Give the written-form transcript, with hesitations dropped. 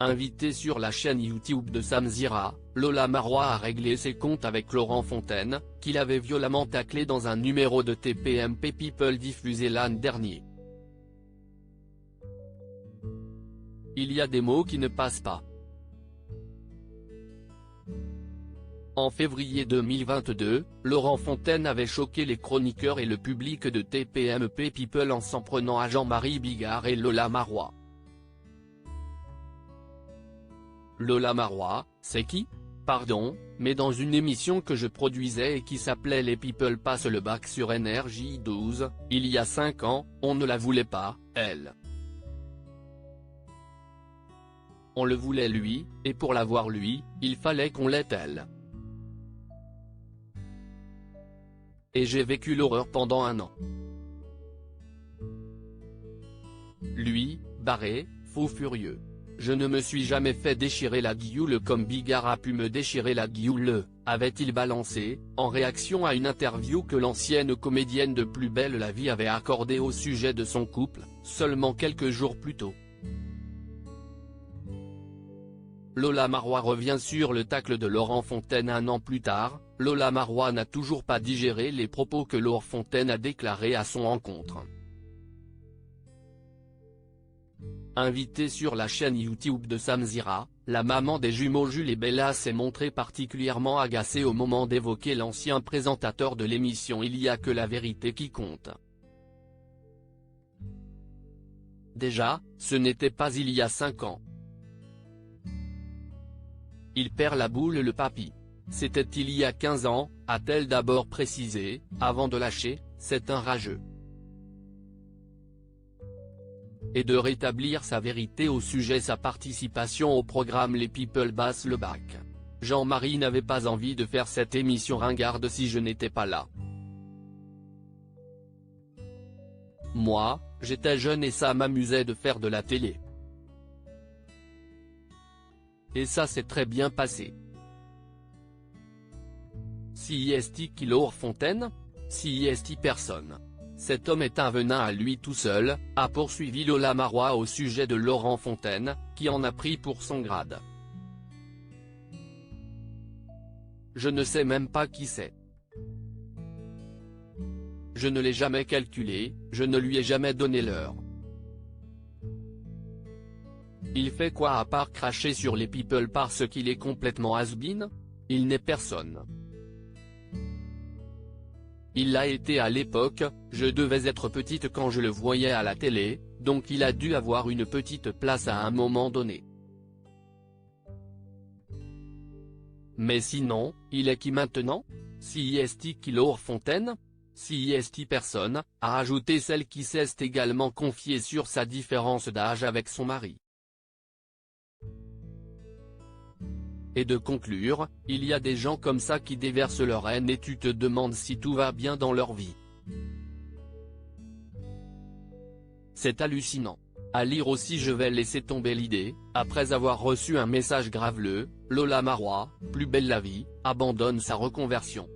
Invitée sur la chaîne YouTube de Samzira, Lola Marois a réglé ses comptes avec Laurent Fontaine, qu'il avait violemment taclé dans un numéro de TPMP People diffusé l'an dernier. Il y a des mots qui ne passent pas. En février 2022, Laurent Fontaine avait choqué les chroniqueurs et le public de TPMP People en s'en prenant à Jean-Marie Bigard et Lola Marois. Lola Marois, c'est qui? Pardon, mais dans une émission que je produisais et qui s'appelait Les People passent le bac sur NRJ12, il y a 5 ans, on ne la voulait pas, elle. On le voulait lui, et pour l'avoir lui, il fallait qu'on l'ait elle. Et j'ai vécu l'horreur pendant 1 an. Lui, barré, fou furieux. Je ne me suis jamais fait déchirer la guioule comme Bigard a pu me déchirer la guioule, avait-il balancé, en réaction à une interview que l'ancienne comédienne de Plus belle la vie avait accordée au sujet de son couple, seulement quelques jours plus tôt. Lola Marois revient sur le tacle de Laurent Fontaine 1 an plus tard. Lola Marois n'a toujours pas digéré les propos que Laurent Fontaine a déclarés à son encontre. Invitée sur la chaîne YouTube de Samzira, la maman des jumeaux Jules et Bella s'est montrée particulièrement agacée au moment d'évoquer l'ancien présentateur de l'émission Il y a que la vérité qui compte. Déjà, ce n'était pas il y a 5 ans. Il perd la boule le papy. C'était il y a 15 ans, a-t-elle d'abord précisé, avant de lâcher, c'est un rageux. Et de rétablir sa vérité au sujet sa participation au programme Les People passent le bac. Jean-Marie n'avait pas envie de faire cette émission ringarde si je n'étais pas là. Moi, j'étais jeune et ça m'amusait de faire de la télé. Et ça s'est très bien passé. Si est-il qui Laurent Fontaine? Si est-il personne? Cet homme est un venin à lui tout seul, a poursuivi Lola Marois au sujet de Laurent Fontaine, qui en a pris pour son grade. Je ne sais même pas qui c'est. Je ne l'ai jamais calculé, je ne lui ai jamais donné l'heure. Il fait quoi à part cracher sur les people parce qu'il est complètement has-been? Il n'est personne. Il l'a été à l'époque, je devais être petite quand je le voyais à la télé, donc il a dû avoir une petite place à un moment donné. Mais sinon, il est qui maintenant? Si est-il qui Laurent Fontaine? Si est-il personne, a ajouté celle qui s'est également confiée sur sa différence d'âge avec son mari. Et de conclure, il y a des gens comme ça qui déversent leur haine et tu te demandes si tout va bien dans leur vie. C'est hallucinant. À lire aussi je vais laisser tomber l'idée, après avoir reçu un message graveleux, Lola Marois, Plus belle la vie, abandonne sa reconversion.